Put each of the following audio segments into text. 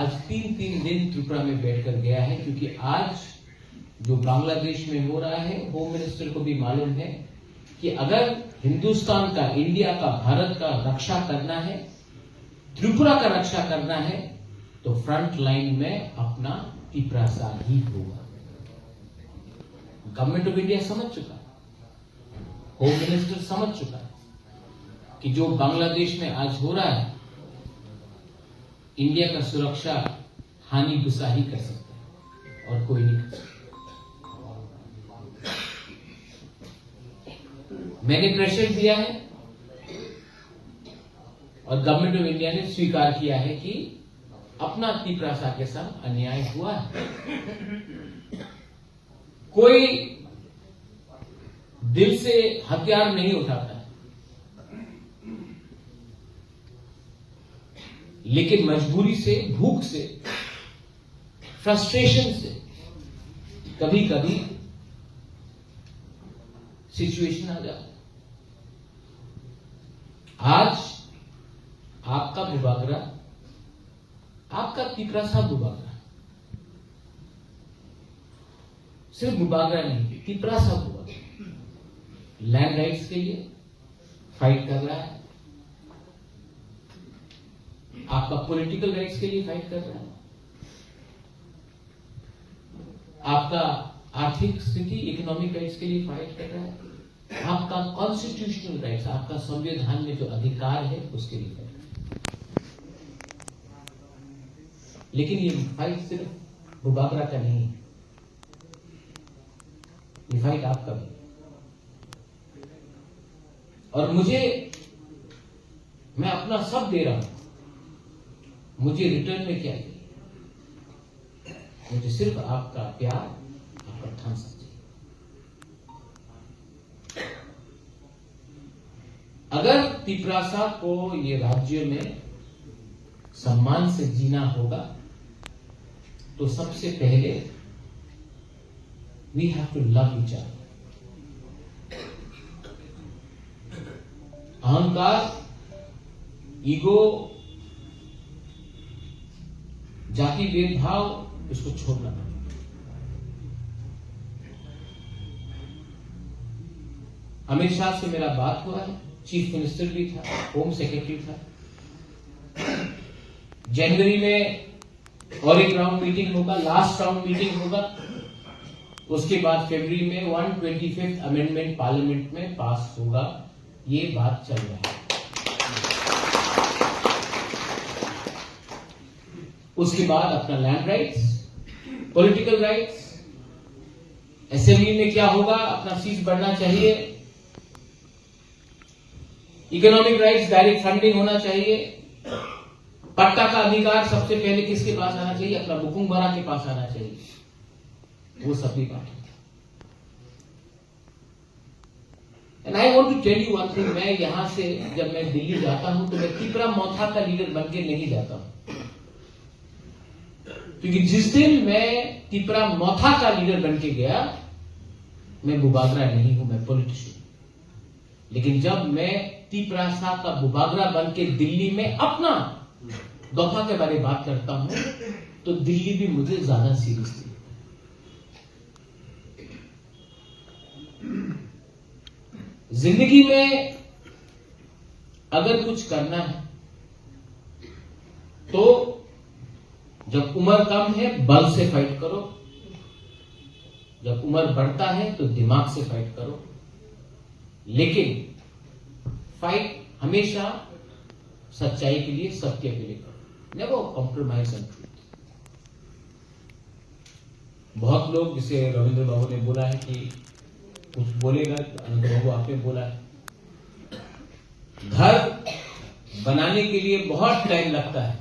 आज 3 दिन त्रिपुरा में बैठकर गया है, क्योंकि आज जो बांग्लादेश में हो रहा है, होम मिनिस्टर को भी मालूम है कि अगर हिंदुस्तान का, इंडिया का, भारत का रक्षा करना है, त्रिपुरा का रक्षा करना है, तो फ्रंट लाइन में अपना त्रिपुरा सा ही होगा। गवर्नमेंट ऑफ इंडिया समझ चुका, होम मिनिस्टर समझ चुका कि जो बांग्लादेश में आज हो रहा है, इंडिया का सुरक्षा हानि गुस्सा ही कर सकता है और कोई नहीं कर सकता। मैंने प्रेशर दिया है और गवर्नमेंट ऑफ इंडिया ने स्वीकार किया है कि अपना त्रिपुरा के साथ अन्याय हुआ है। कोई दिल से हथियार नहीं उठाता है, लेकिन मजबूरी से, भूख से, फ्रस्ट्रेशन से कभी कभी सिचुएशन आ जाता है। आज आपका बुबागरा, आपका त्रिपुरा सा बुबागरा, सिर्फ बुबागरा नहीं, त्रिपुरा सा बुबागरा लैंड राइट्स के लिए फाइट कर रहा है, आपका पॉलिटिकल राइट्स के लिए फाइट कर रहा है, आपका आर्थिक स्थिति, इकोनॉमिक राइट्स के लिए फाइट कर रहा है, आपका कॉन्स्टिट्यूशनल राइट्स, आपका संविधान में जो अधिकार है उसके लिए फाइट कर रहा है। लेकिन ये फाइट सिर्फ बुबागरा का नहीं है, ये फाइट आपका भी। और मैं अपना सब दे रहा हूं, मुझे रिटर्न में क्या चाहिए? मुझे सिर्फ आपका प्यार, आपका थम्स अप चाहिए। अगर त्रिपुरा को ये राज्य में सम्मान से जीना होगा, तो सबसे पहले we have to love each other. अहंकार, ईगो, जाति भेदभाव, इसको छोड़ना पड़ेगा। अमित शाह से मेरा बात हुआ है, चीफ मिनिस्टर भी था, होम सेक्रेटरी था। जनवरी में और एक राउंड मीटिंग होगा, लास्ट राउंड मीटिंग होगा, उसके बाद फरवरी में 125th अमेंडमेंट पार्लियामेंट में पास होगा। ये बात चल रही है। उसके बाद अपना land rights, political rights, assembly में क्या होगा, अपना सीट बढ़ना चाहिए, इकोनॉमिक राइट्स, डायरेक्ट फंडिंग होना चाहिए, पट्टा का अधिकार सबसे पहले किसके पास आना चाहिए, अपना बुकुंग भरा के पास आना चाहिए, वो सभी बात है। And I want to tell you one thing, मैं यहां से जब मैं दिल्ली जाता हूं तो मैं त्रिपुरा मौथा का लीडर बन के नहीं जाता हूं, क्योंकि जिस दिन मैं त्रिपुरा मौथा का लीडर बन के गया, मैं बुबागरा नहीं हूं, मैं पॉलिटिशियन। लेकिन जब मैं त्रिपुरा का बुबागरा बन के दिल्ली में अपना दफा के बारे में बात करता हूं, तो दिल्ली भी मुझे ज्यादा सीरियसली। जिंदगी में अगर कुछ करना है तो जब उम्र कम है बल से फाइट करो, जब उम्र बढ़ता है तो दिमाग से फाइट करो, लेकिन फाइट हमेशा सच्चाई के लिए, सत्य के लिए करो। Never compromise on truth. बहुत लोग, जिसे रविंद्र बाबू ने बोला है कि कुछ बोलेगा, अनंत बाबू आपने बोला है, घर बनाने के लिए बहुत टाइम लगता है,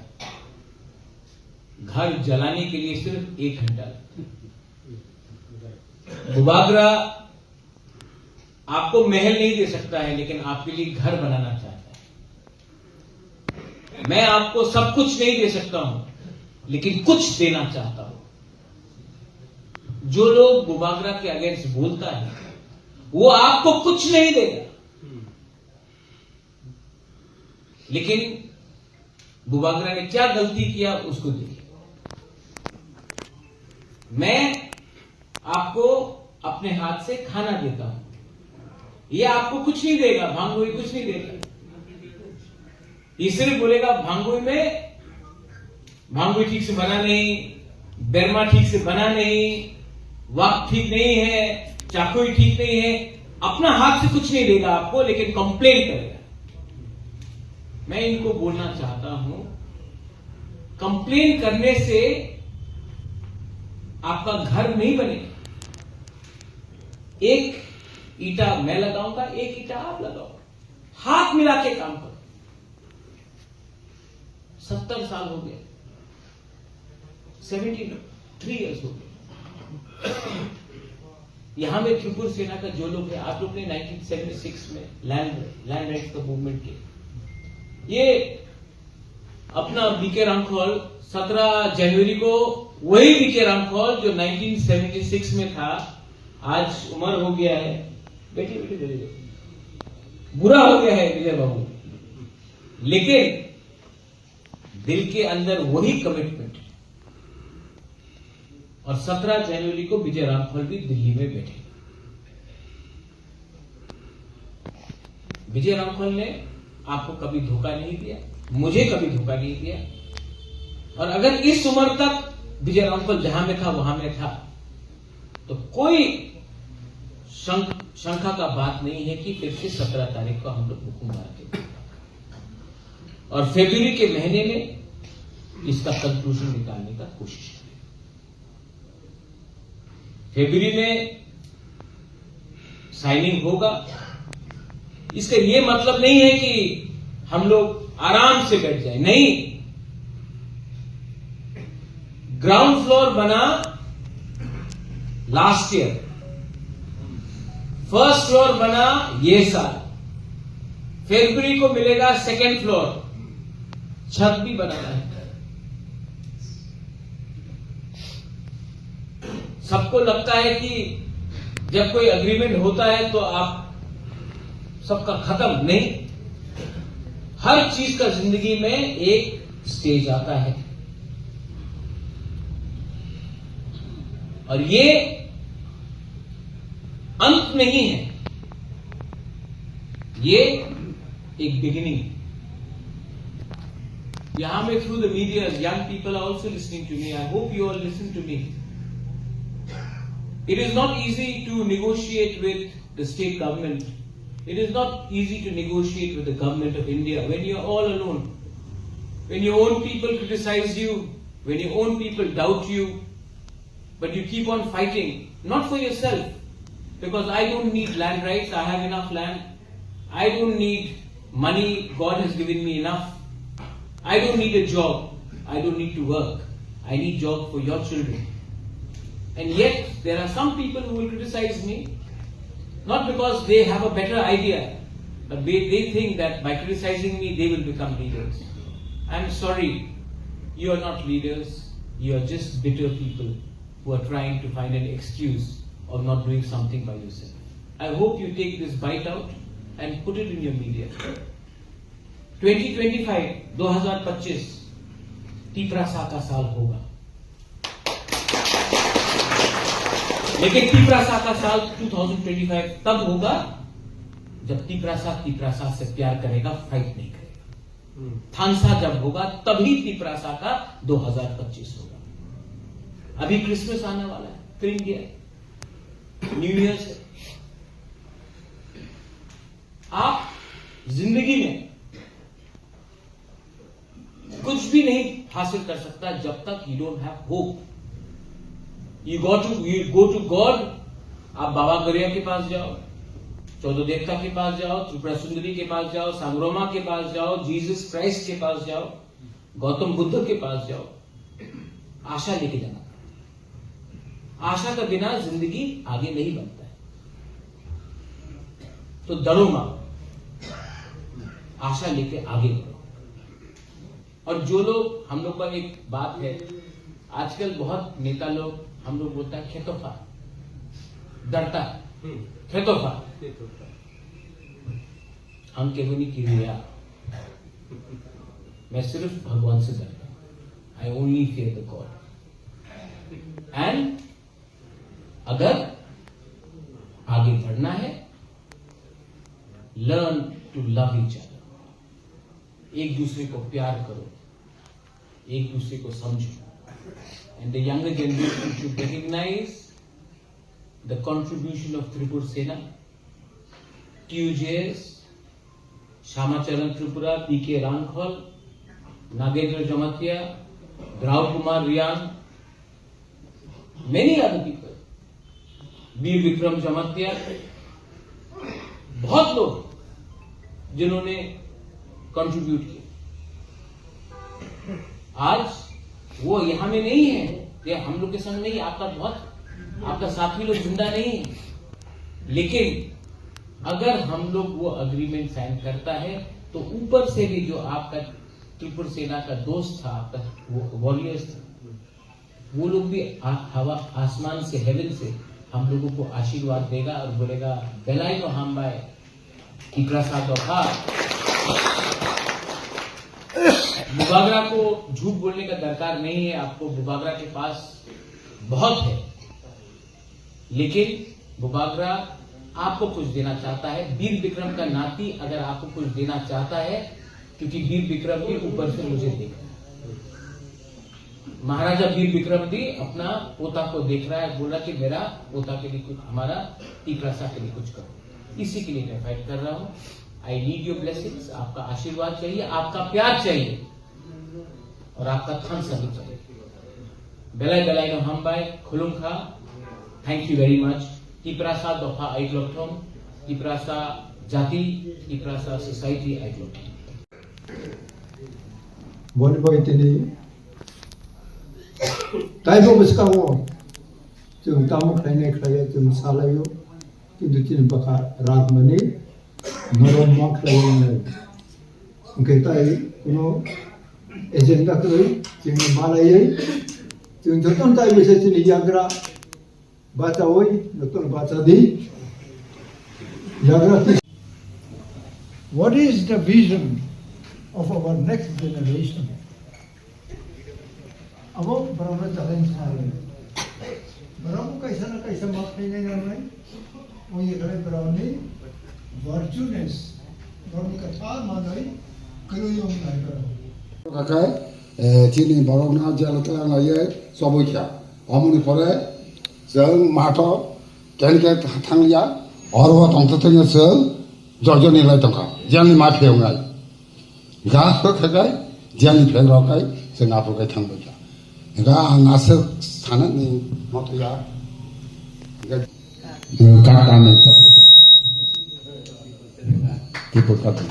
घर जलाने के लिए सिर्फ 1 घंटा लगता है। बुबागरा आपको महल नहीं दे सकता है, लेकिन आपके लिए घर बनाना चाहता है। मैं आपको सब कुछ नहीं दे सकता हूं, लेकिन कुछ देना चाहता हूं। जो लोग बुबागरा के अगेंस्ट बोलता है, वो आपको कुछ नहीं देगा, लेकिन बुबागरा ने क्या गलती किया उसको देखिए। मैं आपको अपने हाथ से खाना देता हूं, ये आपको कुछ नहीं देगा, भांगुई कुछ नहीं देगा। ये सिर्फ बोलेगा भांगुई ठीक से बना नहीं, बेरमा ठीक से बना नहीं, वक्त ठीक नहीं है, चाकुई ठीक नहीं है, अपना हाथ से कुछ नहीं देगा आपको, लेकिन कंप्लेन करेगा। मैं इनको बोलना चाहता हूं, कंप्लेन करने से आपका घर नहीं बनेगा। एक ईंटा मैं लगाऊंगा, एक ईंटा आप लगाओ, हाथ मिला के काम करो। 70 साल हो गए, 73 इयर्स हो गए। यहां में त्रिपुर सेना का जो लोग हैं, आप लोग ने 1976 में लैंड राइट्स का मूवमेंट किया। ये अपना बीके रामखोल 17 जनवरी को, वही बीके रामखोल जो 1976 में था, आज उम्र हो गया है, बेटी बुरा हो गया है विजय बाबू, लेकिन दिल के अंदर वही कमिटमेंट है। और 17 जनवरी को विजय रामखोल भी दिल्ली में बैठे। विजय रामखोल ने आपको कभी धोखा नहीं दिया, मुझे कभी धोखा नहीं दिया। और अगर इस उम्र तक विजय रामखोल जहां में था वहां में था, तो कोई शंका का बात नहीं है कि फिर से 17 तारीख को हम लोग हुकुम मारते। और फरवरी के महीने में इसका कंक्लूजन निकालने का कोशिश करें। फरवरी में साइनिंग होगा। इसका यह मतलब नहीं है कि हम लोग आराम से बैठ जाए, नहीं। ग्राउंड फ्लोर बना लास्ट ईयर, फर्स्ट फ्लोर बना ये साल, फरवरी को मिलेगा सेकेंड फ्लोर, छत भी बनाना है। सबको लगता है कि जब कोई एग्रीमेंट होता है तो आप सबका खत्म, नहीं। हर चीज का जिंदगी में एक स्टेज आता है, और ये अंत नहीं है, ये एक बिगिनिंग। यहां में through the media, young people are also listening to me. I hope you all listen to me. It is not easy to negotiate with the state government. It is not easy to negotiate with the government of India when you are all alone. When your own people criticize you, when your own people doubt you, but you keep on fighting, not for yourself, because I don't need land rights, I have enough land. I don't need money, God has given me enough. I don't need a job, I don't need to work. I need job for your children. And yet, there are some people who will criticize me, not because they have a better idea, but they think that by criticizing me, they will become leaders. I'm sorry, you are not leaders, you are just bitter people who are trying to find an excuse of not doing something by yourself. I hope you take this bite out and put it in your media. 2025, 2025, तीपरासा का साल होगा। लेकिन तीपरासा का साल 2025 तब होगा जब तीपरासा से प्यार करेगा, फाइट नहीं करेगा। थानसा जब होगा तभी तीपरासा का 2025 होगा। अभी क्रिसमस आने वाला है, फिर इंडिया न्यू ईयर से। आप जिंदगी में कुछ भी नहीं हासिल कर सकता जब तक you don't have hope. You go to God. आप बाबा गरिया के पास जाओ, चौदह देवता के पास जाओ, त्रिपुरा सुंदरी के पास जाओ, सांग्रोमा के पास जाओ, जीसस क्राइस्ट के पास जाओ, गौतम बुद्ध के पास जाओ। आशा लेके जाना। आशा का बिना जिंदगी आगे नहीं बनता है। तो डरो मत, आशा लेके आगे बढ़ो। और जो लोग, हम लोग का एक बात है, आजकल बहुत नेता लोग, हम लोग बोलता है खेतोफा, डरता खेतोफा, हम केवनी किरिया। मैं सिर्फ भगवान से डरता हूं। I only fear the God. And अगर आगे बढ़ना है, learn to love each other. एक दूसरे को प्यार करो, एक दूसरे को समझो। And the younger generation should recognise the contribution of Tripur Sena, TUJS, Shyamacharan Tripura, PK Rankhol, Nagendra Jamatia, Drav Kumar Riyan, many other people, Vir Vikram Jamatia, बहुत लोग जिन्होंने कंट्रीब्यूट किया। आज वो यहां में नहीं है, ये हम लोग के संग नहीं, आपका साथी लोग जिंदा नहीं है, लेकिन अगर हम लोग वो अग्रीमेंट साइन करता है तो ऊपर से भी जो आपका त्रिपुर सेना का दोस्त था, आपका वॉरियर्स था, वो लोग भी हवा आसमान से, हेवन से हम लोगों को आशीर्वाद देगा और बोलेगा बेलाई नो हम बाय की प्रसाद और बुबागरा को झूठ बोलने का दरकार नहीं है। आपको बुबागरा के पास बहुत है, लेकिन बुबागरा आपको कुछ देना चाहता है। वीर विक्रम का नाती अगर आपको कुछ देना चाहता है, क्योंकि वीर विक्रम भी ऊपर से मुझे देख रहा है, महाराजा वीर विक्रम भी अपना पोता को देख रहा है, बोला कि मेरा पोता के लिए कुछ, हमारा तीकरासा के लिए कुछ करो। इसी के लिए मैं फाइट कर रहा हूं। आई नीड योर ब्लेसिंग्स, आपका आशीर्वाद चाहिए, आपका प्यार चाहिए और आपका थन सभी चाहिए। बेलाई बेलाई नो हम बाय खुलुंखा, thank you very much. Kiprasa Doha Aigloktom, Kiprasa Jati, Kiprasa Society Aigloktom. Bon boy tini, tayo biskawo, jung tamu kaya kaya jung salayo, kintu tin baka ragmani, norom mak layo na. Kaya tayo kuno agenda ko jung malay, jung joton tayo bisa tini yagra. बाचा वही नतुल बाचा दी जागृति. What is the vision of our next generation? अब वो बराबर challenge आ रहे हैं, बराबर कैसा ना कैसा माफ नहीं कर रहे हैं, वो ये करे बराबर वर्चुनेस बराबर कथा मानाई करो योग नहीं करो काकाय चीनी बराबर ना जाल तला ना ये सब क्या हमने पढ़े जों माथो केनके थांलिया और वो तंगतों जों जर्जनी लाई तंका जानी माफिया उन्हाय गाखो खगाय जानी फेंग्रावखाय जों आफोखाय थांबाय गा आंगासो साननि मथया काटाने तब कीपुर काटो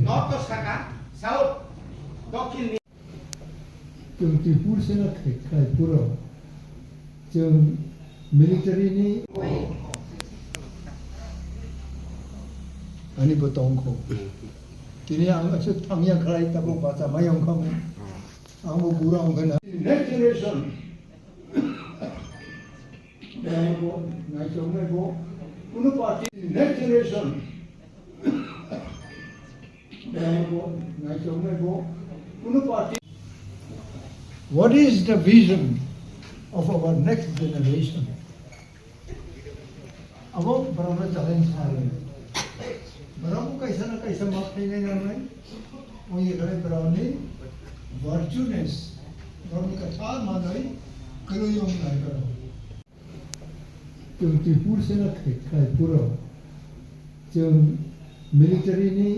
North Osaka, South, Dokin. जों त्रिपुर सेना खायपुराव जों मिलिटारिनि आंनि बतंखौ दिनै आं एसे थांया खालाय ताबो बाचा मायाव खामो आंबो गुरा होगोन नेक्स्ट जेनेरेशन बेयावबो नायजोबनायबो कुनु party next generation What is the vision of our next generation? अब वो बराबर चैलेंज आ रहे हैं, बराबर कैसा ना कैसा माफ नहीं कर रहे हैं, वो ये करे बराबर वर्चुनेस बराबर कथा मानाई करो योग नहीं करो। जों त्रिपुर सेना खायपुराव जों मिलिटारिनि